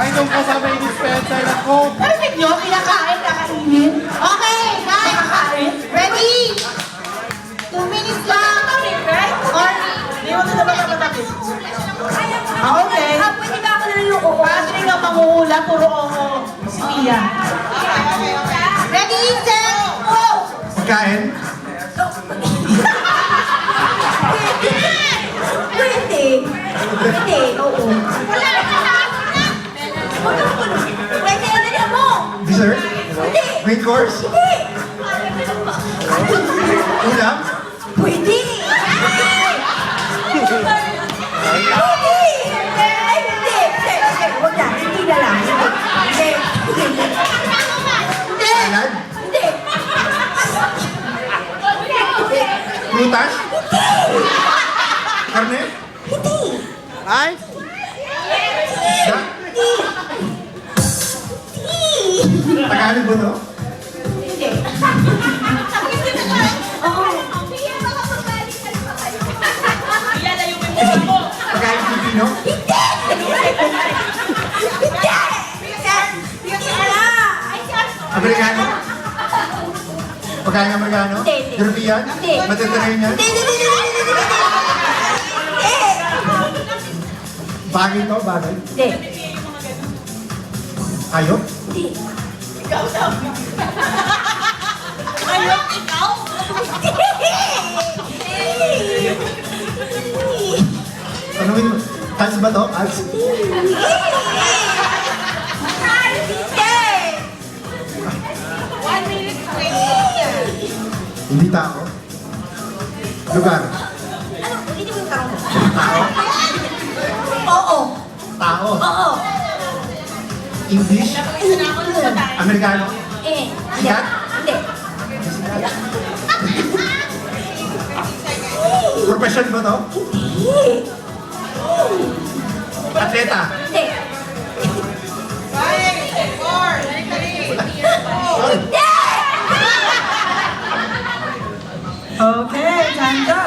Ay, nung kasama yung dispenser na Coke. Perfect nyo, pinakain, kakainin. Okay, guys. Nakakain. Ready? 2 minutes lang. Or, Hindi mo na naman napatapos. Okay. Pwede ba ako na lang yung oo? Patrick ang mangungula, puro oo. Si Mia. Ready, set, go! Pagkain. Pwede. Pwede, oo. Wala na lahat na. Pwede, dali mo. Dessert. Hindi. Main course. Hindi. Ulam. Pwede. Pwede. Ay, hindi. Huwag na, hindi na lang. Hindi. Hindi. Hindi. Salad. Hindi. Prutas. Karne. Hindi. Ay. Isda. Tagalog ba to? Hindi. Oo. Pagkain Pilipino. Amerikano. Pagkain Amerikano. Hindi, hindi. European. Hindi. Mediterranean. Bagay to, bagay. Hindi. Hayop. Hindi. Ayok, ikaw? Tanungin mo. Hands ba to? Hands? Hindi tao. Lugar. Ano? Ulitin mo yung tanong mo. Tao. Oo. Tao. Oo. English. Amerikano. Eh. Hindi. Sikat? Hindi. Profession ba to? Hindi. Atleta. Hindi.